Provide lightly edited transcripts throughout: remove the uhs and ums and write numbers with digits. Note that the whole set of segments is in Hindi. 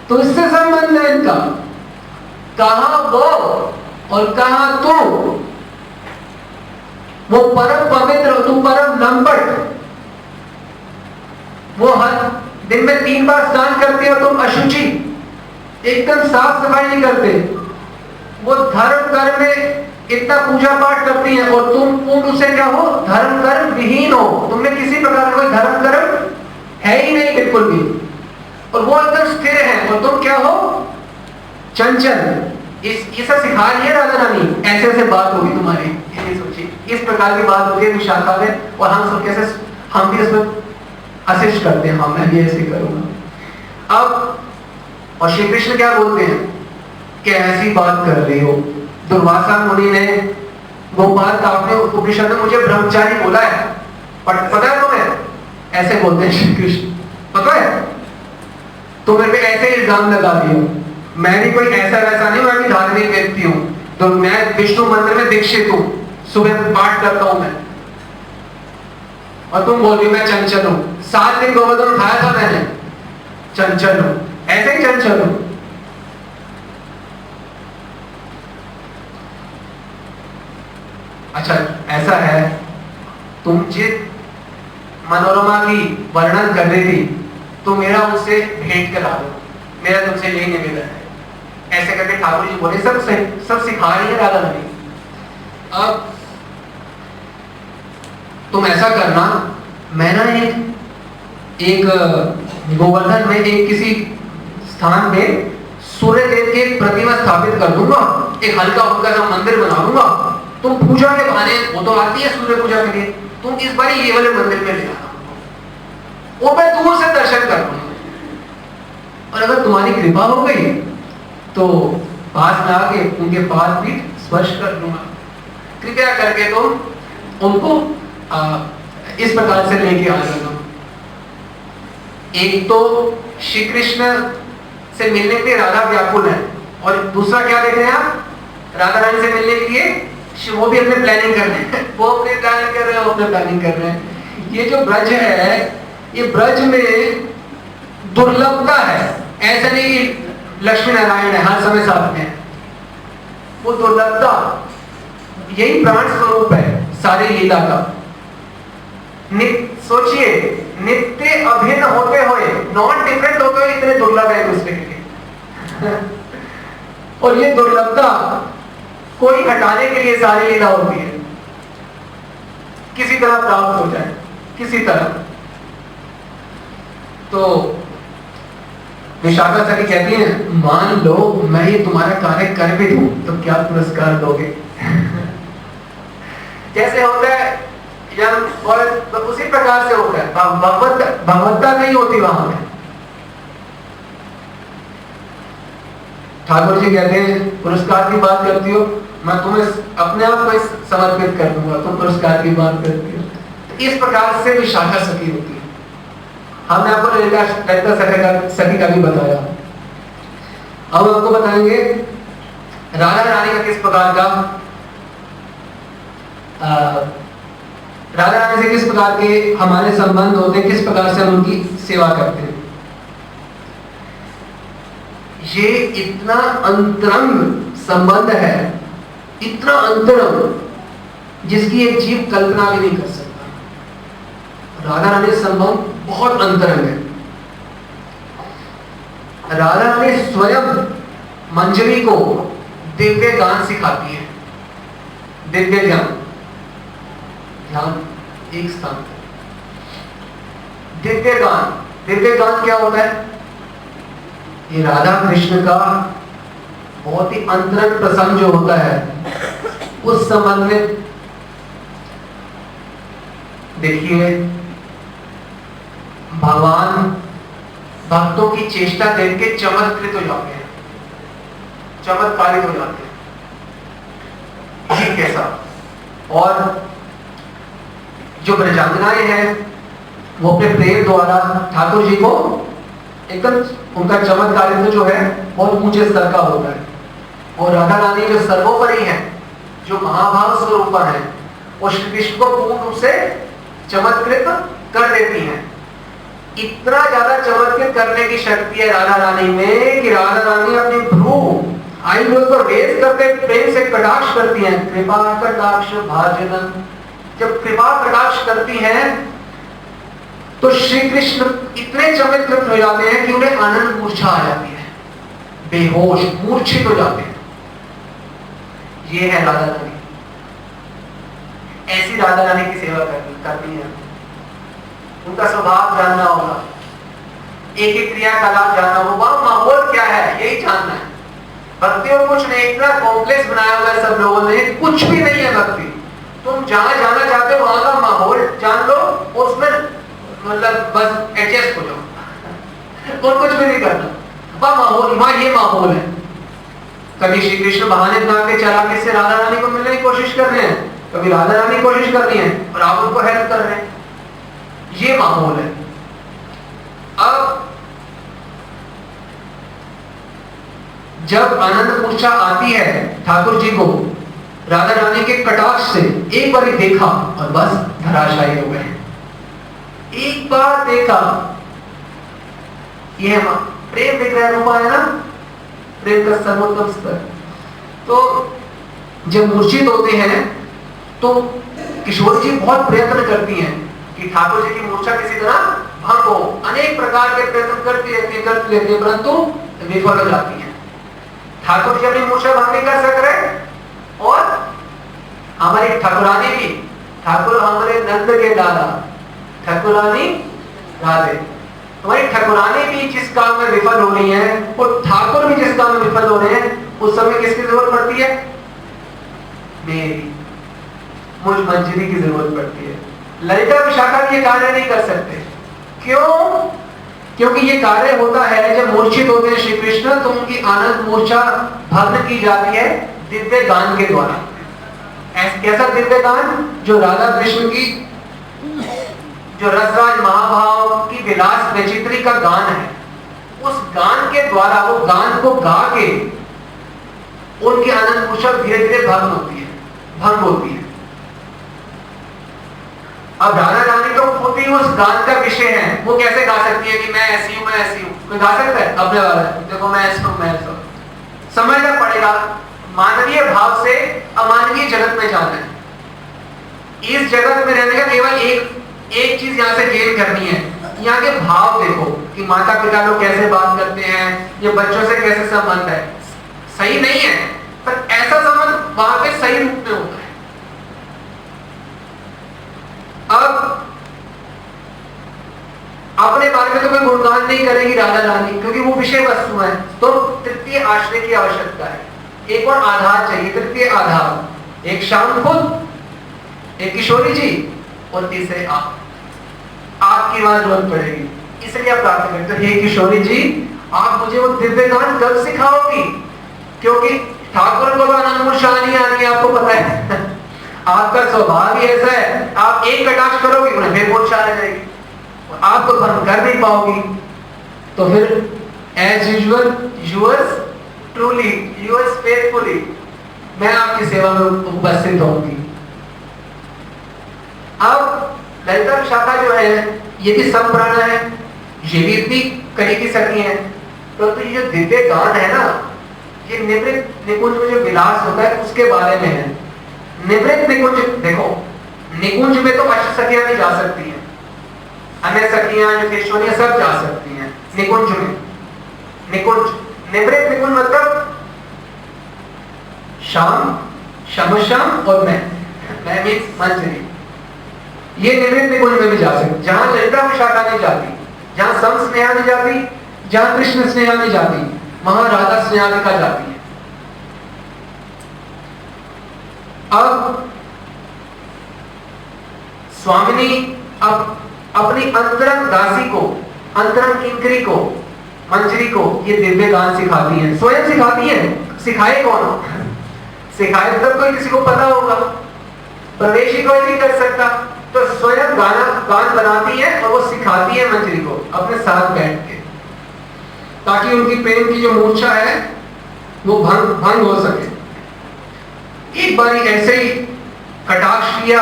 तो इससे संबंध है इनका, कहां वो और कहां तू। वो परम पवित्र, तू परम लंपट। वो हर दिन में 3 बार स्नान करते हो, तुम अशुचि, एकदम साफ सफाई नहीं करते। वो धर्म कर्म में इतना पूजा पाठ करती है और तुम उनसे क्या हो, धर्म कर्म विहीन हो। तुमने किसी प्रकार का कोई धर्म कर्म है ही नहीं बिल्कुल भी, और वो एकदम स्थिर है और तुम क्या हो, चंचल। ये सब सिखा रही है राधा रानी। ऐसे ऐसे बात होगी तुम्हारी, ये सोचिए, इस प्रकार की बात होती है विशाखा में, और हम सब कैसे, हम भी इसमें असिस्ट करते हैं, हाँ मैं भी ऐसे करूंगा। अब और श्री कृष्ण क्या बोलते हैं कि ऐसी बात कर रही हो। दुर्वासा मुनि ने वो बात आपने उपनिषद में मुझे ब्रह्मचारी बोला है, पता है तुम्हें? ऐसे बोलते हैं श्री कृष्ण, पता है? तो मेरे पे ऐसे इल्जाम लगा दिया। मैं भी कोई ऐसा वैसा नहीं, मैं भी धार्मिक व्यक्ति हूं, तो मैं विष्णु मंत्र में दीक्षित हूं, सुबह पाठ करता हूं मैं, और तुम बोल रही मैं चंचल हूं। 7 दिन गोवर्धन उठाया था मैंने, चंचल हूं, ऐसे ही चंचल हूं। अच्छा ऐसा है, तुम जिस मनोरमा की वर्णन कर रही थी, तो मेरा उनसे भेंट करा दो, मेरा तुमसे यही निवेदन है। ऐसे करके ठाकुर जी बोले, सब सिखा रही है राधा रानी। अब तुम ऐसा करना, मैं ना एक गोवर्धन में एक किसी स्थान पे सूर्य देव की एक प्रतिमा स्थापित कर दूंगा, एक हल्का फुल्का सा मंदिर बना दूंगा। तुम पूजा के बहाने, वो तो आती है सूर्य पूजा के लिए, तुम इस बार ये वाले मंदिर में ले आना, वो मैं दूर से दर्शन कर लूंगा, और अगर तुम्हारी कृपा हो गई तो पास में आके उनके पाद पीठ स्पर्श कर लूंगा। कृपया करके तुम उनको इस प्रकार से लेके आ जाना। एक तो श्री कृष्ण से मिलने के लिए राधा व्याकुल है, और दूसरा क्या देख रहे हैं आप, राधा रानी से मिलने के लिए वो भी अपने प्लानिंग कर रहे हैं, वो अपने प्लानिंग कर रहे हैं, वो अपने प्लानिंग कर रहे हैं। ये जो ब्रज है, ये ब्रज में दुर्लभता है, ऐसा नहीं कि लक्ष्मी नारायण है हर समय साथ में, वो दुर्लभता, यही प्राण स्वरूप है सारी लीला का। सोचिए, नित्य अभिन्न होते हुए, नॉन डिफरेंट होते हुए इतने दुर्लभ है दूसरे के लिए और ये दुर्लभता कोई हटाने के लिए सारी लीला होती है, किसी तरह प्राप्त हो जाए, किसी तरह। तो विशाखा सखी कहती है, मान लो मैं ये तुम्हारा कार्य कर भी दूं तो क्या पुरस्कार दोगे? कैसे होता है, या उसी प्रकार से होता है, भगवत्ता नहीं होती वहां में। ठाकुर जी कहते हैं, पुरस्कार की बात करती हो, मैं तुम्हें अपने आप को समर्पित कर दूंगा, तुम पुरस्कार की बात करती हो। तो इस प्रकार से विशाखा सखी होती है। हमने आपको ललिता सखी का भी बताया। अब आपको बताएंगे राधा रानी का किस प्रकार का, राधा रानी से किस प्रकार के हमारे संबंध होते हैं, किस प्रकार से हम उनकी सेवा करते हैं। ये इतना अंतरंग संबंध है, इतना अंतरंग, जिसकी एक जीव कल्पना भी नहीं कर सकता। राधा रानी संबंध बहुत अंतरंग है। राधा रानी स्वयं मंजरी को दिव्य गान सिखाती है, दिव्य ज्ञान, ध्यान एक स्थान। दिव्य गान, दिव्य गान क्या होता है? ये राधा कृष्ण का बहुत ही अंतरंग प्रसंग जो होता है, उस संबंध में देखिए, भगवान भक्तों की चेष्टा देख के चमत्कृत हो जाते हैं, चमत्कारित हो जाते हैं। ये कैसा? और जो ब्रजांगनाएं हैं, वो अपने प्रेम द्वारा ठाकुर जी को एकदम, उनका चमत्कारित्व जो है बहुत ऊंचे स्तर का होता है। और राधा रानी जो सर्वोपरि है, जो महाभाव स्वरूपा है, वो श्री कृष्ण को पूर्ण रूप से चमत्कृत कर देती हैं। इतना ज्यादा चमत्कृत करने की शक्ति है राधा रानी में कि राधा रानी अपनी भ्रू आईब्रो को रेज करके प्रेम से कटाक्ष करती हैं। कृपा कटाक्ष भाजनम, जब कृपा कटाक्ष करती हैं तो श्री कृष्ण इतने चमत्कृत हो जाते हैं कि उन्हें आनंद मूर्छा आ जाती है, बेहोश मूर्छित हो जाते हैं। ये है राधा रानी। ऐसी राधा रानी की सेवा करनी है। उनका स्वभाव जानना होगा, एक एक क्रियाकलाप जानना होगा, माहौल क्या है यही जानना है। भक्ति और कुछ नहीं, इतना कॉम्प्लेक्स बनाया हुआ है सब लोगों ने, कुछ भी नहीं है भक्ति। तुम जहां जाना चाहते हो वहां का माहौल जान लो, उसमें मतलब बस एडजस्ट हो जाओ और कुछ भी नहीं करना। वह माहौल, वहां ये माहौल है। कभी श्री कृष्ण बहाने बना के चालाकी से राधा रानी को मिलने की कोशिश कर रहे हैं, कभी राधा रानी कोशिश कर रही है और आप उनको हेल्प कर रहे हैं। ये माहौल है। अब जब आनंद मूर्छा आती है ठाकुर जी को, राधा रानी के कटाक्ष से एक बार ही देखा और बस धराशायी हो गए। एक बार देखा, यह प्रेम विग्रह रूपा है ना, प्रेम का सर्वोत्तम स्तर। तो जब मूर्छित होते हैं तो किशोर जी बहुत प्रयत्न करती हैं कि ठाकुर जी की मूर्छा किसी तरह भंग हो। अनेक प्रकार के प्रयत्न करती रहती है, परंतु विफल हो जाती है। ठाकुर जी अपनी मूर्छा भंग नहीं कर सक रहे और हमारी ठाकुरानी भी, ठाकुर हमारे नंद के दादा ठाकुरानी राधे, हमारी ठाकुरानी भी जिस काम में विफल हो रही है और ठाकुर भी जिस काम में विफल हो रहे हैं, उस समय किसकी जरूरत पड़ती है? मेरी, मुझ मंजरी की जरूरत पड़ती है। ललिता विशाखा ये कार्य नहीं कर सकते। क्यों? क्योंकि ये कार्य होता है जब मूर्छित होते हैं श्री कृष्ण, तो उनकी आनंद मूर्छा भंग की जाती है दिव्य गान के द्वारा। कैसा दिव्य गान? जो राधा कृष्ण की, जो रसराज महाभाव की विलास वैचित्री का गान है, उस गान के द्वारा, वो गान को गा के उनकी आनंद मूर्छा धीरे धीरे भंग होती है। अब राधा रानी तो खुद ही उस गान का विषय है। वो कैसे गा सकती है कि मैं ऐसी हूं, मैं ऐसी हूं? कोई गा सकता है? अपने वाला है, देखो मैं ऐसा हूं, मैं ऐसा हूं। समझना पड़ेगा, मानवीय भाव से अमानवीय जगत में जाना है। इस जगत में रहने का केवल एक चीज यहाँ से गेन करनी है। यहाँ के भाव देखो कि माता पिता लोग कैसे बात करते हैं, ये बच्चों से कैसे संबंध है। सही नहीं है, पर ऐसा संबंध वहां पे सही रूप में होता है। अब अपने बारे में तो कोई गुणगान नहीं करेगी राधा रानी, क्योंकि वो विषय वस्तु है। तो तृतीय आश्रय की आवश्यकता है, एक और आधार चाहिए। तृतीय आधार, एक श्याम खुद, एक किशोरी जी और तीसरे आपकी वहां जरूरत पड़ेगी। इसलिए आप प्रार्थना करते हो, हे किशोरी जी आप मुझे वो दिव्य गान कब सिखाओगी? क्योंकि ठाकुर को तो आनंद मूर्छा नहीं आनी है, आपको पता है। आपका स्वभाव ही ऐसा है, आप एक कटाक्ष करोगे उन्हें फिर मूर्छा आ जाएगी और आप तो भंग कर नहीं पाओगी। तो फिर as usual, yours truly, yours faithfully, मैं आपकी सेवा में उपस्थित होंगी। अब ललिता विशाखा जो है ये भी संप्राण है, ये भी इतनी करीबी सखी है, परंतु ये जो दिव्य गान है ना, ये निवृत्त निकुंज में जो विलास होता है उसके बारे में है। निवृत्त निकुंज देखो, निकुंज में तो अष्ट सखियां भी जा सकती हैं, अन्य सखियां जो केशवनियां सब जा सकती हैं निकुंज में। निकुंज, निवृत्त निकुंज मतलब श्याम, श्याम और मैं मीन्स मंजरी, ये निवृत्त निकुंज में भी जा सकती। जहां ललिता विशाखा नहीं जाती, जहां सम स्नेहा नहीं जाती, जहां कृष्ण स्नेहा नहीं जाती, वहां राधा स्नेहालिका जाती है। अब स्वामिनी अब अपनी अंतरंग दासी को, अंतरंग किंकरी को, मंजरी को ये दिव्य गान सिखाती है, स्वयं सिखाती है। सिखाए कौन? सिखाए तब कोई किसी को पता होगा, प्रवेशी कोई नहीं कर सकता। तो स्वयं गान बनाती है और वो सिखाती है मंजरी को अपने साथ बैठ के, ताकि उनकी प्रेम की जो मूर्छा है वो भंग हो सके। एक बार ऐसे ही कटाक्ष किया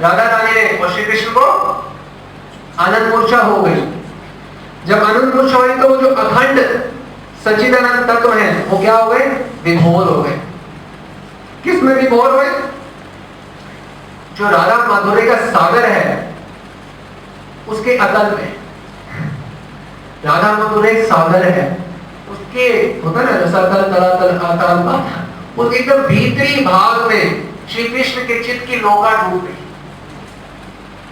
राधा रानी ने और श्री कृष्ण को आनंद मूर्छा हो गई। जब आनंद मूर्छा हुई तो वो जो अखंड सच्चिदानंद तत्व है वो क्या हो गए? विभोर हो गए। किस में विभोर हुए? जो राधा माधुर्य का सागर है उसके अतल में। राधा माधुर्य एक सागर है, उसके होता ना रसातल तलातल आतल पाताल, उस एकदम भीतरी भाग में श्री कृष्ण के चित्त की नौका डूब गई।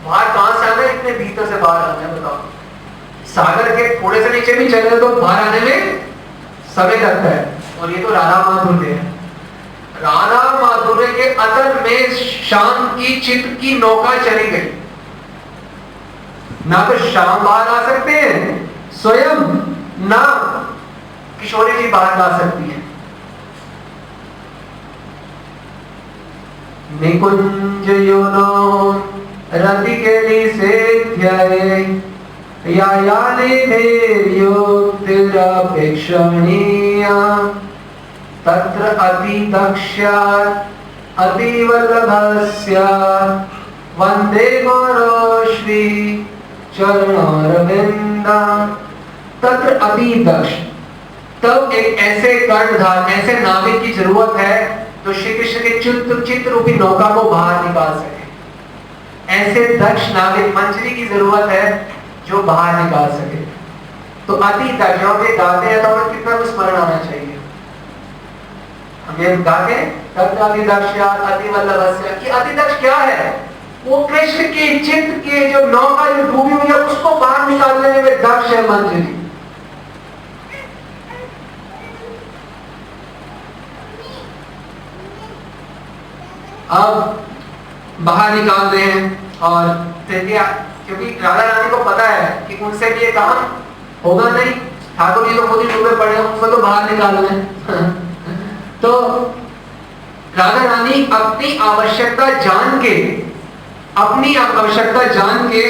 बाहर कहां से आना है? इतने भीतर से बाहर आना है। बताओ, सागर के थोड़े से नीचे भी चले तो बाहर आने में समय लगता है, और ये तो राधा माधुर्य है। राधा माधुर्य के अतल में शाम की चित्त की नौका चली गई। ना तो शाम बाहर आ सकते हैं स्वयं, ना किशोरी जी बाहर ला सकती है। निकुंज योनो रतिकेली से ध्याये यायाले भेर्योक्तिरपेक्षणीया तत्र अति दक्ष्यात् अति वल्लभस्य वंदे गौरश्री चरणारविंदा। तत्र अति दक्ष, तब एक ऐसे कर्णधार, ऐसे नाविक की जरूरत है जो श्री कृष्ण के चित्त रूपी नौका को बाहर निकाल सके। ऐसे दक्ष नाविक मंजरी की जरूरत है जो बाहर निकाल सके। तो अति दक्ष, जब ये गाते हैं तो हमें कितना कुछ स्मरण आना चाहिए। हमें गाते तत्र अति दक्ष्यात् अति वल्लभस्य, कि अति दक्ष क्या है? वो कृष्ण के चित्त के जो नौका जो डूबी हुई है उसको बाहर निकालने में दक्ष है मंजरी। अब बाहर निकाल रहे हैं, और क्योंकि राधा रानी को पता है कि उनसे भी ये काम होगा नहीं, ठाकुर जी तो खुद ही डूबे पड़े हैं, उनको तो बाहर निकालना है। तो राधा रानी अपनी आवश्यकता जान के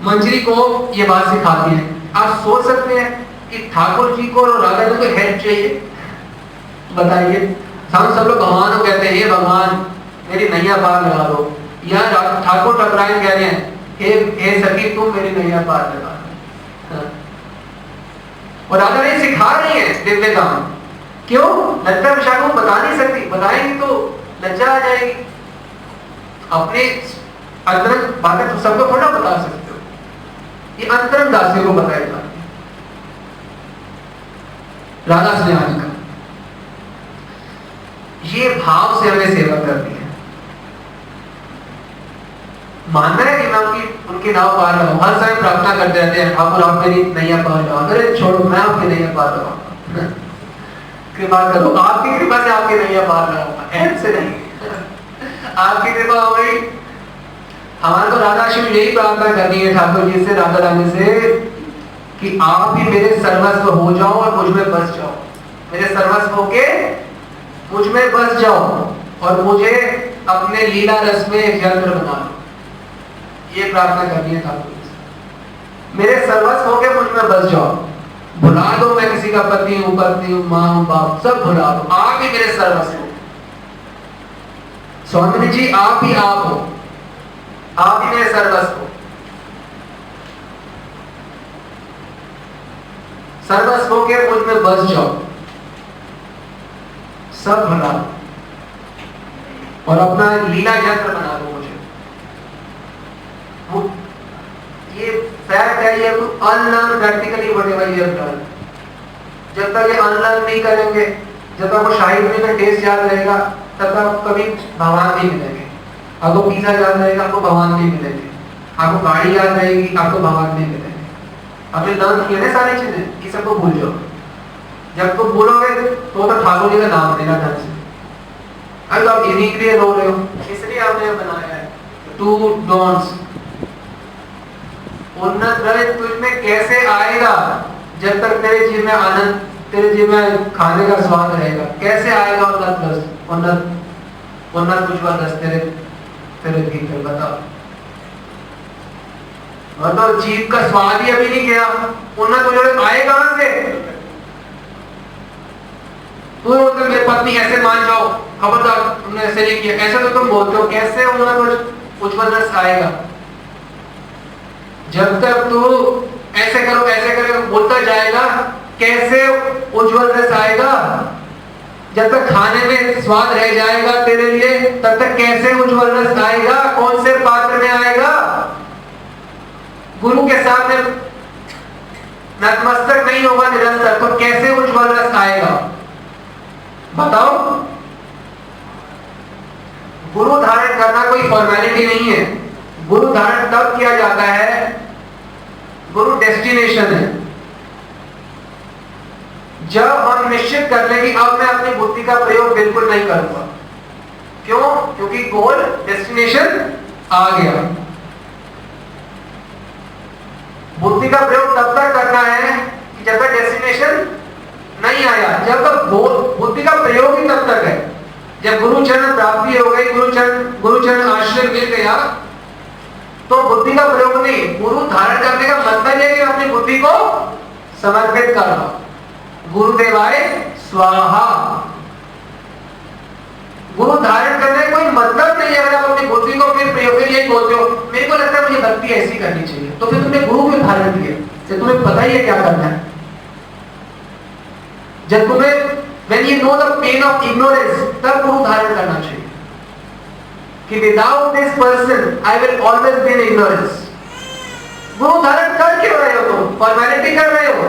मंजरी को ये बात सिखाती है। आप सोच सकते हैं कि ठाकुर जी को और राधा जी को हेल्प चाहिए? बताइए, हम सब लोग भगवान को कहते हैं ये भगवान मेरी नैया पार लगा दो, या ठाकुर टकराइन कह रहे हैं हे सखी तुम मेरी नैया पार लगा दो। और राधा रानी सिखा रही है दिव्य काम। क्यों? लज्जा विशाख को बता नहीं सकती, बताएंगी तो लज्जा आ जाएगी। अपने अंतरंग बातें तो सबको थोड़ा बता सकते हो, ये अंतरंग दासियों को बताया जाता है। राधा स्नेहानी का ये भाव से हमें सेवा करती है। मानना है कि मैं उनकी नाव पार रहा हूं, हर समय प्रार्थना करते रहते हैं ठाकुर आप मेरी नैया पार लगाओ। अरे छोड़ो, मैं आपकी नैया पार लगाऊंगा, कृपा करो, आपकी कृपा से आपकी नैया पार लगाऊंगा, ऐसे नहीं। आपकी कृपा हो गई। हमारे तो राधा शिव यही प्रार्थना करनी है ठाकुर जी से, राधा रानी से, कि आप ही मेरे सर्वस्व हो जाओ और मुझ में बस जाओ। मेरे सर्वस्व होके मुझ में बस जाओ और मुझे अपने लीला रस में एक यंत्र बना लो। ये प्रार्थना करनी है ठाकुर जी से, मेरे सर्वस्व होके मुझ में बस जाओ। भुला दो मैं किसी का पति हूं, माँ हूं, बाप, सब भुला दो, आप ही मेरे सर्वस्व हो। स्वामी जी आप ही आप हो, आप ही मेरे सर्वस्व हो। सर्वस्व होके मुझ में बस जाओ, सब भुला दो और अपना लीला यंत्र बना दो मुझे। ये फैक्ट है, ये unlearn practically whatever you have done. जब तक ये अनलर्न नहीं करेंगे, जब तक वो शाही पनीर का टेस्ट याद रहेगा, तब तक कभी भगवान नहीं मिलेंगे। आपको पिज्जा याद रहेगा, आपको भगवान नहीं मिलेंगे। आपको गाड़ी याद रहेगी, आपको भगवान नहीं मिलेंगे। आपने लर्न किए ना सारी चीजें, ये सबको भूल जाओ। जब तुम भूलोगे तो ठाकुर जी का नाम लेना ढंग से। अगर आप इन्हीं के लिए रो रहे हो, इसलिए आपने बनाया है टू डोंट्स। उन्नत रहे तुझ में कैसे आएगा जब तक तेरे जीव में आनंद, तेरे जीव में खाने का स्वाद रहेगा? कैसे आएगा उन्नत रस, उन्नत उज्ज्वल रस तेरे भीतर? बताओ, मतलब जीव का स्वाद ही अभी नहीं गया, उन्नत उज्ज्वल आए कहां से? तू मतलब मेरी पत्नी ऐसे मान जाओ, खबरदार तुमने ऐसे नहीं किया, ऐसे तो तुम बोलते हो, कैसे उन्नत उज्ज्वल रस आएगा? जब तक तू ऐसे करो बोलता जाएगा, कैसे उज्जवल रस आएगा? जब तक खाने में स्वाद रह जाएगा तेरे लिए, तब तक कैसे उज्जवल रस आएगा? कौन से पात्र में आएगा? गुरु के सामने नतमस्तक नहीं होगा निरंतर, तो कैसे उज्जवल रस आएगा? बताओ। गुरु धारण करना कोई फॉर्मेलिटी नहीं है। गुरु धारण तब किया जाता है, गुरु डेस्टिनेशन है, जब हम निश्चित कर लें कि अब मैं अपनी बुद्धि का प्रयोग बिल्कुल नहीं करूंगा। क्यों? क्योंकि गोल डेस्टिनेशन आ गया। बुद्धि का प्रयोग तब तक करना है कि जब तक डेस्टिनेशन नहीं आया। जब तक बुद्धि का प्रयोग ही तब तक है जब गुरुचरण प्राप्ति हो गई, गुरुचरण आश्रय मिल गया, तो बुद्धि का प्रयोग नहीं। गुरु धारण करने का मतलब है कि अपनी बुद्धि को समर्पित करना। गुरुदेवाय स्वाहा। गुरु धारण करने का कोई मतलब नहीं है। अगर आप अपनी बुद्धि को फिर प्रयोग यही बोलते हो, मेरे को लगता है मुझे भक्ति ऐसी करनी चाहिए, तो फिर तुमने गुरु क्यों धारण किया? जब तुम्हें पता ही है क्या करना है। जब तुम्हें when you know the pain of ignorance, तब गुरु धारण करना चाहिए कि without this person I will always be in ignorance। गुरु धारण कर क्यों रहे हो तुम? फॉर्मेलिटी कर रहे हो।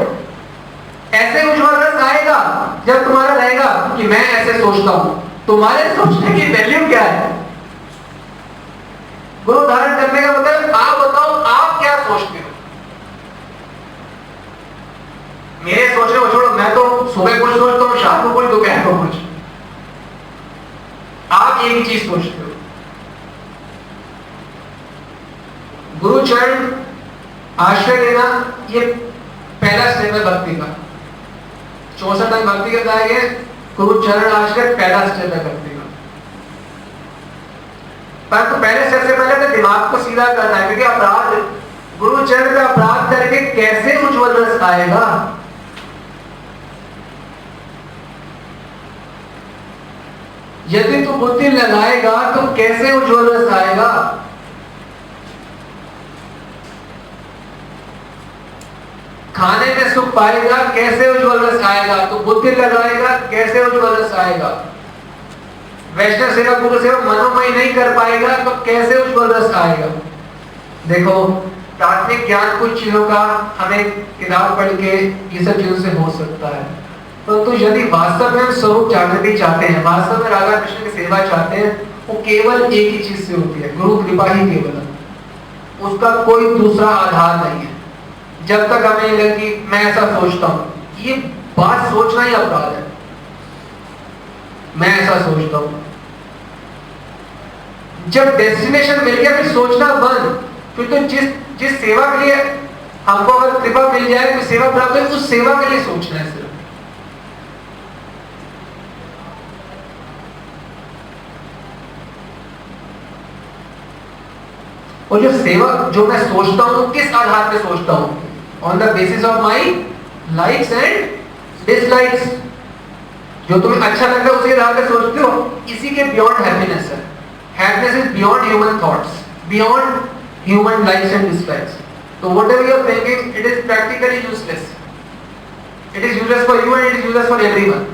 ऐसे उज्जवल रस आएगा जब तुम्हारा रहेगा कि मैं ऐसे सोचता हूं। तुम्हारे सोचने की वैल्यू क्या है? गुरु धारण करने का मतलब आप बताओ आप क्या सोचते हो। मेरे सोचने को छोड़ो, मैं तो सुबह कुछ सोचता हूं, शाम को कुछ, दोपहर को कुछ। आप एक ही चीज सोचते हो। गुरुचरण आश्रय लेना ये पहला स्टेप है भक्ति का। 64 अंग भक्ति के बताए गए, गुरुचरण आश्रय पहला स्टेप है भक्ति का। पर तो पहले स्टेप से पहले तो दिमाग को सीधा करना है, क्योंकि अपराध, गुरुचरण का अपराध करके कैसे उज्जवल रस आएगा? यदि तू बुद्धि लगाएगा तो कैसे उज्जवल रस आएगा? खाने में सुख पाएगा, कैसे उज्जवल रस आएगा? तो बुद्धि लगाएगा, कैसे उज्जवल रस आएगा? वैष्णव सेवा, गुरु सेवा मनोमय नहीं कर पाएगा, तो कैसे उज्जवल रस आएगा? देखो, प्राथमिक ज्ञान कुछ चीजों का हमें किताब पढ़ के ये सब चीजों से हो सकता है, तो यदि वास्तव में हम स्वरूप जागृति चाहते हैं, वास्तव में राधा कृष्ण की सेवा चाहते हैं, वो केवल एक ही चीज से होती है, गुरु कृपा ही केवल। उसका कोई दूसरा आधार नहीं है। जब तक हमें लगे कि मैं ऐसा सोचता हूं, ये बात सोचना ही अपराध है। मैं ऐसा सोचता हूं, जब डेस्टिनेशन मिल गया फिर सोचना बंद। फिर तो जिस सेवा के लिए हमको अगर कृपा मिल जाए, तो सेवा प्राप्त है, उस सेवा के लिए सोचना है सिर्फ। और जो सेवा जो मैं सोचता हूं, किस आधार पे सोचता हूं? On the basis of my likes and dislikes. जो तुम्हें अच्छा लगता है उसी आधार पे सोचते हो। इसी के बियॉन्ड हैप्पीनेस है। Happiness is beyond human thoughts, beyond human likes and dislikes. तो whatever you are thinking, it is practically useless. It is useless for you and it is useless for everyone.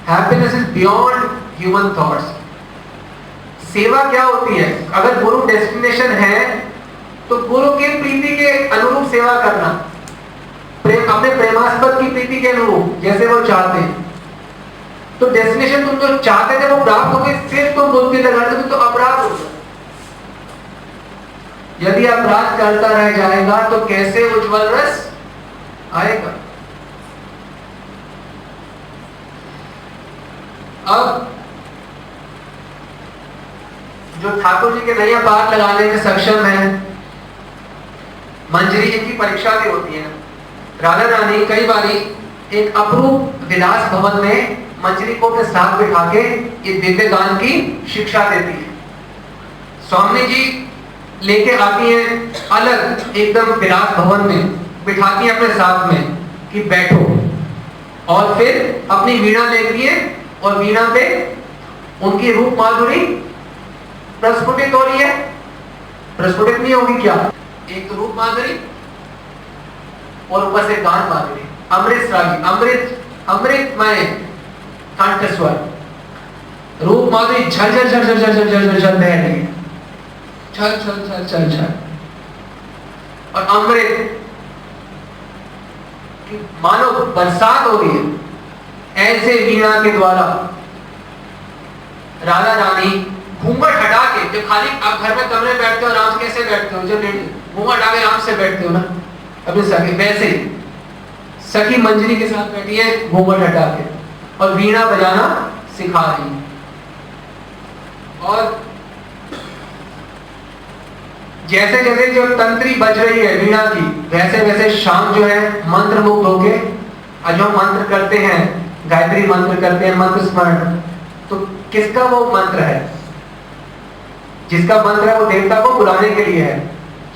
Happiness is beyond human thoughts. सेवा क्या होती है? अगर गुरु डेस्टिनेशन है तो गुरु की प्रीति के अनुरूप सेवा करना, अपने प्रेमास्पद की प्रीति के अनुरूप, जैसे वो चाहते हैं। तो डेस्टिनेशन तुम जो चाहते थे वो प्राप्त हो गई, फिर तुम बुद्धि लगाते हो तो अपराध होगा। यदि अपराध करता रह जाएगा तो कैसे उज्जवल रस आएगा? अब जो ठाकुर जी के नैया पार लगाने में सक्षम है, मंजरी इनकी परीक्षा भी होती है। राधा रानी कई बारी एक अपूर्व विलास भवन में मंजरी को अपने साथ बिठा के ये दिव्य गान की शिक्षा देती है। स्वामी जी लेके आती हैं अलग एकदम विलास भवन में, बिठाती हैं अपने साथ में कि बैठो, और फिर अपनी वीणा लेती है और वीणा पे उनकी रूप माधुरी प्रस्फुटित हो रही है, प्रस्फुटित नहीं होगी क्या? एक तो रूप माधुरी और ऊपर से गान माधुरी, अमृत रागी, अमृतमय कंठ स्वर। रूप माधुरी झल झल झल झल झल झल झल झल बह रही है, छल छल छल छल छल। और अमृत मानो बरसात हो रही है। ऐसे वीणा के द्वारा राधा रानी घूंघट हटा के, जो खाली आप घर में कमरे बैठते हो आराम से, कैसे बैठते हो, जब घूंघट हटा के आराम से बैठते हो ना अपने सखी, वैसे सखी मंजरी के साथ बैठी है घूंघट हटा के और वीणा बजाना सिखा रही है। और जैसे जैसे जो तंत्री बज रही है वीणा की, वैसे वैसे श्याम जो है मंत्र मुग्ध होके, जो मंत्र करते हैं, गायत्री मंत्र करते हैं, मंत्र स्मरण, तो किसका वो मंत्र है? जिसका मंत्र है वो देवता को बुलाने के लिए है।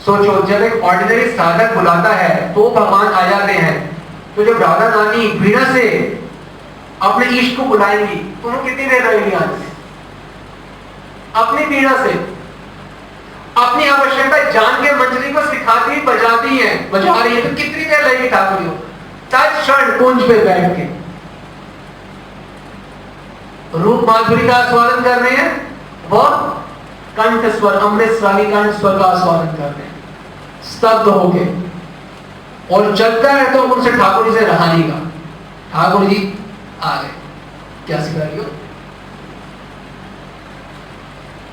सोचो, जब एक ऑर्डिनरी साधक बुलाता है तो भगवान आ जाते हैं, तो जब राधा रानी वीणा से अपने इष्ट को बुलाएंगी तो वो कितनी देर रहेगी? आज अपनी वीणा से अपनी आवश्यकता जान के मंजरी को सिखाती बजाती है, बजा रही है, तो कितनी देर लगेगी ठाकुर को? तत्क्षण कुंज पे बैठ के रूप माधुरी का आस्वादन कर रहे हैं, वह कंठ स्वर, अमृत स्वामी कंठ स्वर का आस्वादन कर रहे हैं स्तब्ध होके। और चलता है तो उनसे ठाकुर जी से रहा नहीं गा, ठाकुर जी आ गए, क्या सिखा रही हो,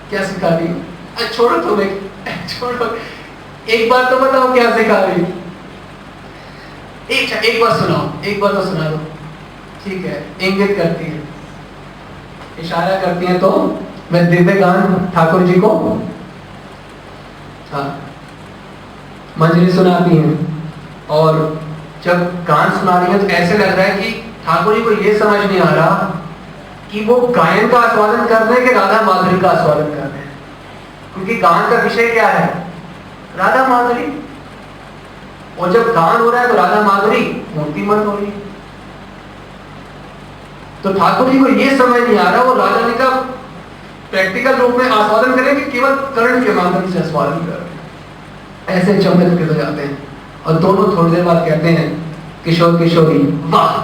क्या सिखा रही हो? छोड़ो तुम्हें, छोड़ो, एक बार तो बताओ क्या सिखा रही हो? एक बार सुनाओ, एक बार तो सुना दो। ठीक है, इंगित करती है, इशारा करती है, तो मैं दिव्य गान ठाकुर जी को मंजरी सुनाती है। और जब गान सुना रही है तो ऐसे लग रहा है कि ठाकुर जी को यह समझ नहीं आ रहा कि वो गायन का आस्वादन कर रहे हैं कि राधा माधुरी का आस्वादन कर रहे हैं, क्योंकि गान का विषय क्या है? राधा माधुरी। और जब गान हो रहा है तो राधा माधुरी मूर्तिमंत हो रही है। तो ठाकुर जी को यह समझ नहीं आ रहा वो राधा जी का प्रैक्टिकल रूप में आस्वादन करें कि केवल कर्ण के माध्यम से आस्वादन कर रहे हैं। ऐसे चमत्कृत हो जाते हैं और दोनों थोड़ी देर बाद कहते हैं, किशोर किशोरी, वाह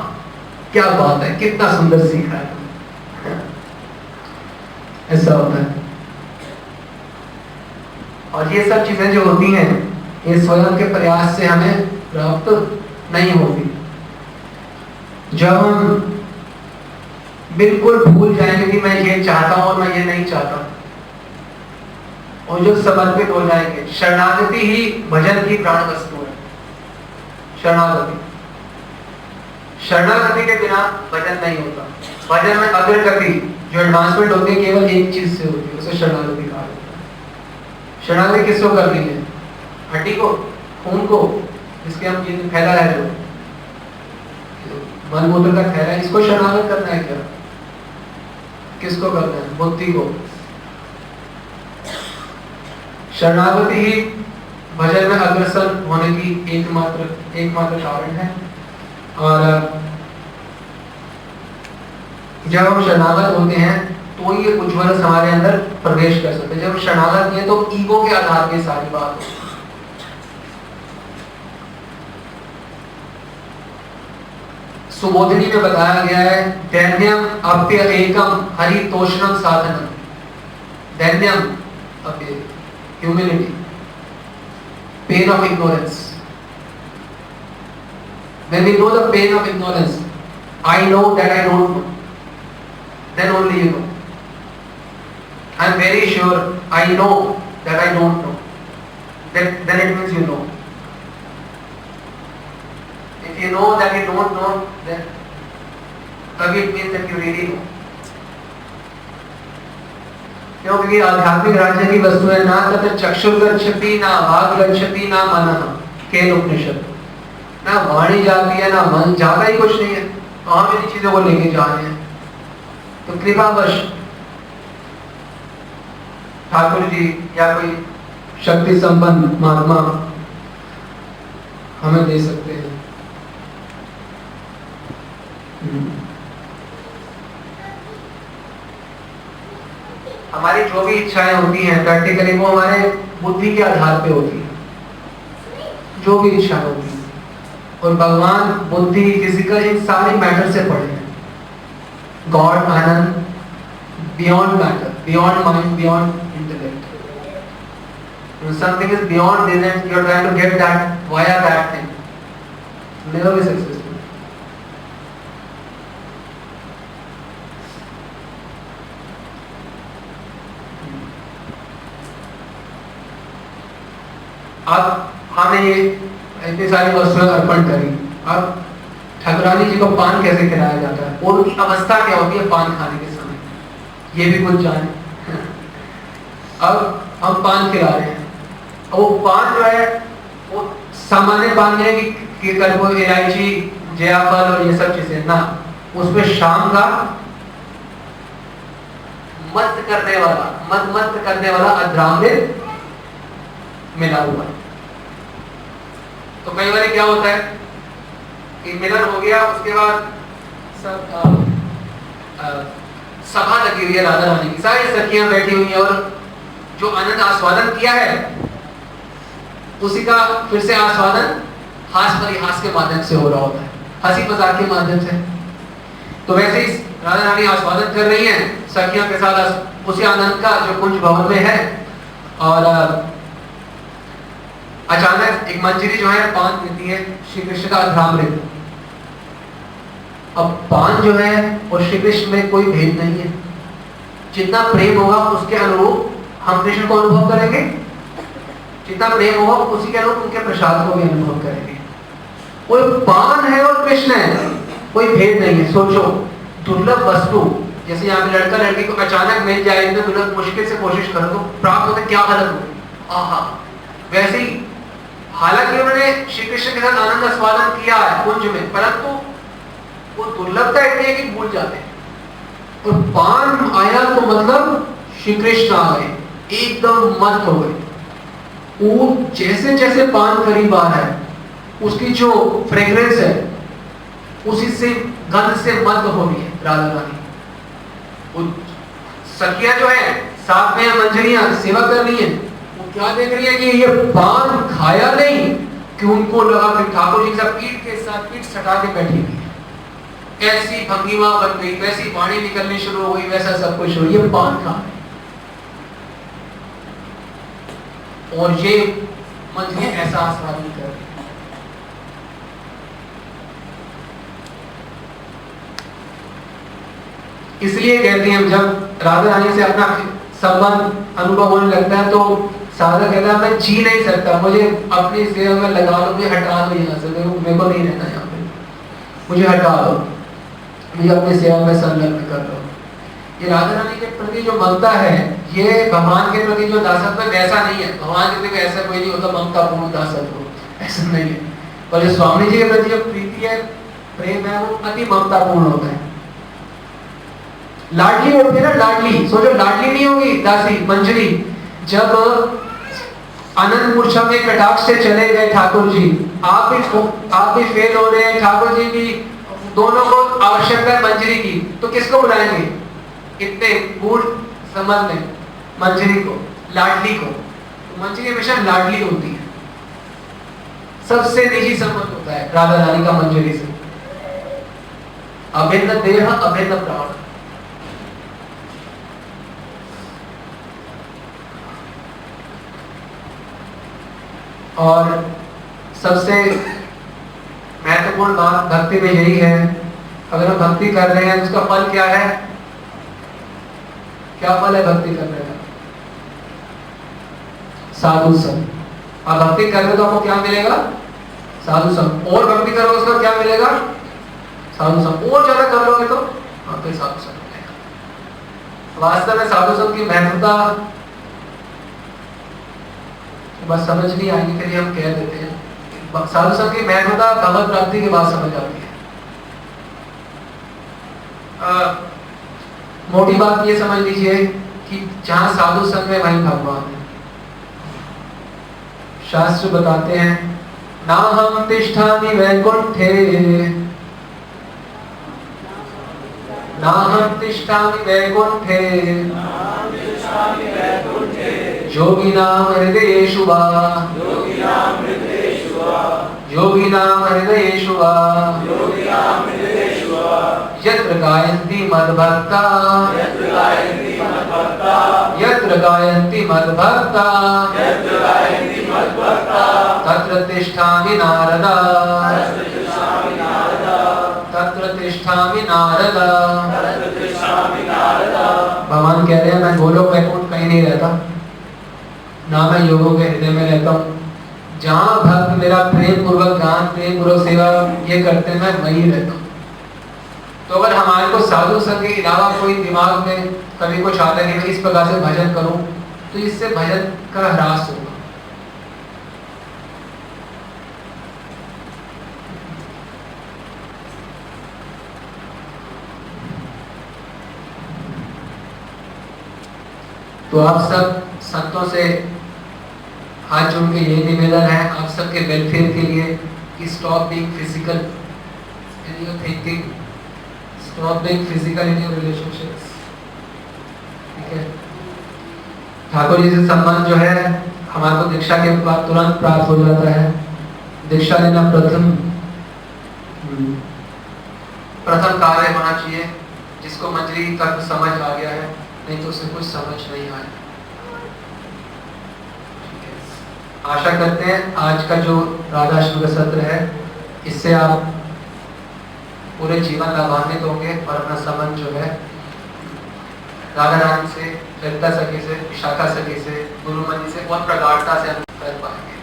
क्या बात है, कितना सुंदर सीखा है। ऐसा होता है। और ये सब चीजें जो होती हैं, ये स्वयं के प्रयास से हमें प्राप्त नहीं होती। जब हम बिल्कुल भूल जाएंगे कि मैं ये चाहता हूं और मैं ये नहीं चाहता, और जो समर्पित हो जाएंगे, शरणागति ही भजन की प्राण वस्तु है। शरणागति, शरणागति के बिना भजन नहीं होता। भजन में अग्रगति जो एडवांसमेंट होती है केवल एक चीज से होती है, उसे शरणागति कहा जाता है। शरणागति किसको करनी है? हड्डी को, खून को, जिसके हम ये फैला है, जो मन मूत्र का फैला है, इसको शरणागत करना है क्या? किसको करना है? बुद्धि को। शरणागति ही भजन में अग्रसर होने की एकमात्र कारण है। और जब हम शरणागत होते हैं तो ये उज्ज्वल हमारे अंदर प्रवेश कर सकते हैं। जब शरणागत नहीं है तो ईगो के आधार पे सारी बात होती है। सुबोधिनी में बताया गया है, दैन्यम अप्य एकम हरि तोषणम साधनम। दैन्यम अप्य, humility, pain of ignorance. When we know the pain of ignorance, I know that I don't know, then only you know. I am very sure I know that I don't know, then it means you know. If you know that you don't know, then it means that you really know. क्योंकि आध्यात्मिक राज्य की वस्तु है, ना तत्र चक्षुर्गच्छति, ना वाग गच्छति, ना मनः, केन उपनिषद। ना वाणी जाती है, ना मन जाता, ही कुछ नहीं है। तो हम इन चीजों को लेके जा रहे हैं। तो कृपावश ठाकुर जी या कोई शक्ति संपन्न महात्मा हमें दे सकते हैं। हमारी जो भी इच्छाएं होती हैं प्रैक्टिकली वो हमारे बुद्धि के आधार पे होती है, जो भी इच्छा होती है। और भगवान बुद्धि, फिजिकल, इन सारे मैटर से पढ़े हैं। God Anand beyond matter, beyond mind, beyond intellect. When something is beyond this and you are trying to get that via that thing, never be successful. अब हमने ये इतनी सारी वस्तुएं अर्पण करी, अब ठाकुरानी जी को पान कैसे खिलाया जाता है और उनकी अवस्था क्या होती है पान खाने के समय, ये भी कुछ जाने। अब हम पान खिला रहे हैं, वो पान जो है वो सामान्य पान नहीं है कि वो इलायची, जयाफल और ये सब चीजें ना, उसमें शाम का मत करने वाला अध्रामृत मिला हुआ है। तो कई बार क्या होता है कि मिलन हो गया, उसके बाद सब सभा लगी हुई है राधा रानी की, सारी सखियां बैठी हुई हैं और जो आनंद आस्वादन किया है उसी का फिर से आस्वादन हास परिहास के माध्यम से हो रहा होता है, हंसी मजाक के माध्यम से। तो वैसे ही राधा रानी आस्वादन कर रही हैं सखियों के साथ उसी आनंद का जो कुंज भवन में है। और अचानक एक मंजरी जो है पान देती है श्री कृष्ण का अध्रामृत। अब पान जो है और श्री कृष्ण में कोई भेद नहीं है, जितना प्रेम होगा उसके अनुरूप हम कृष्ण को अनुभव करेंगे, जितना प्रेम होगा उसी के अनुरूप उनके प्रसाद को भी अनुभव करेंगे। कोई पान है और कृष्ण है, कोई भेद नहीं है। सोचो दुर्लभ वस्तु, जैसे यहाँ पे लड़का लड़की को अचानक मिल जाए, इतने दुर्लभ मुश्किल से कोशिश करो तो प्राप्त होते क्या हालत होगी, आहा। वैसे ही हालांकि उन्होंने श्री कृष्ण के साथ आनंद आस्वादन किया है कुंज में, परंतु वो दुर्लभता इतनी है कि भूल जाते हैं। और पान आया तो मतलब श्री कृष्ण आ गए, एकदम मत हो गए। वो जैसे जैसे पान करीब आ रहा है उसकी जो फ्रेग्रेंस है उसी से गंध से मत हो रही है राधा रानी। वो सखियां जो है साथ में मंजरियां सेवा कर रही है, वो क्या देख रही है कि ये पान खाया नहीं कि उनको लगा कि ठाकुर जी के साथ पीठ सटा के बैठी हुई है, ऐसी भंगिमा बन गई, वैसी वाणी निकलनी शुरू हो गई, वैसा सब कुछ हो, ये पान खा रहे और ये मंजरी ऐसा आस्वादन कर रही। इसलिए कहते हैं जब राधा रानी से अपना संबंध अनुभव होने लगता है तो साधक कहता है मैं जी नहीं सकता, मुझे अपनी सेवा में लगा लो, मुझे हटा दो यहाँ से, मेरे को नहीं रहना यहाँ पे, मुझे हटा दो, मुझे अपनी सेवा में संलग्न कर दो। ये राधा रानी के प्रति जो ममता है, ये भगवान के प्रति जो दासत्व है वैसा नहीं है। भगवान के प्रति ऐसा कोई नहीं होता ममता पूर्ण दासत्व, ऐसा नहीं है। और जो स्वामी जी के प्रति जो प्रीति है, प्रेम है, वो अति ममता पूर्ण होता है। लाडली होती है ना, लाडली, सोचो लाडली नहीं होगी दासी मंजरी, जब आनंद मूर्छा में कटाक्ष से चले गए ठाकुर जी, आप भी फेल हो रहे हैं, ठाकुर जी भी, दोनों को आवश्यकता है मंजरी की, तो किसको बुलाएंगे? इतने बूढ़ समझ में मंजरी को, लाडली को। तो मंजरी हमेशा लाडली होती है, सबसे निजी संबंध होता है राधा रानी का मंजरी से। अभिन्न देह अभिन्न प्राण। और सबसे महत्वपूर्ण बात भक्ति में यही है, अगर हम भक्ति कर रहे हैं तो उसका फल क्या है? क्या फल है भक्ति करने का? साधु संग। आप भक्ति कर रहे हो तो आपको क्या मिलेगा? साधु संग। और भक्ति करोगे उसका क्या मिलेगा? साधु संग। और ज्यादा कर लोगे तो आपको साधु संग मिलेगा। वास्तव में साधु संग की महत्वता बस समझ नहीं आने के लिए हम कह देते हैं। साधु संग की महत्वता भगवत प्राप्ति के बाद समझ आती है। मोटी बात ये समझ लीजिए कि जहां साधु संग में वहीं भगवान है। शास्त्र बताते हैं ना हम तिष्ठामि वैकुंठे, ना हम तिष्ठामि वैकुंठे, योगिनां हृदयेषु वा योगिनां हृदयेषु वा यत्र गायन्ति मद्भक्ता यत्र गायन्ति मद्भक्ता तत्र तिष्ठामि नारद तत्र तिष्ठामि नारद। भगवान कह रहे हैं मैं गोलोक वैकुंठ कहीं नहीं रहता, ना मैं योगों के हृदय में रहता हूँ। जहाँ भक्त मेरा प्रेम पूर्वक गान प्रेम पूर्वक सेवा ये करते हैं, मैं वही रहता हूँ। तो अगर हमारे को साधु संग के अलावा कोई दिमाग में कभी कुछ आता है कि मैं इस प्रकार से भजन करूं, तो इससे भजन का ह्रास होगा। तो आप सब संतों से हाथ जोड़ के यही निवेदन है आप सबके वेलफेयर के लिए कि stop being physical in your thinking, stop being physical in your relationships. ठीक है, ठाकुर जी से संबंध जो है हमारे को दीक्षा के बाद तुरंत प्राप्त हो जाता है। दीक्षा लेना प्रथम कार्य होना चाहिए, जिसको मंजरी तक समझ आ गया है, नहीं तो उसे कुछ समझ नहीं आया। आशा करते हैं आज का जो राधा अष्टमी का सत्र है इससे आप पूरे जीवन लाभान्वित होंगे और अपना संबंध जो है राधा रानी से, ललिता सखी से, विशाखा सखी से, गुरुमणि से और प्रगाढ़ता से कर पाएंगे।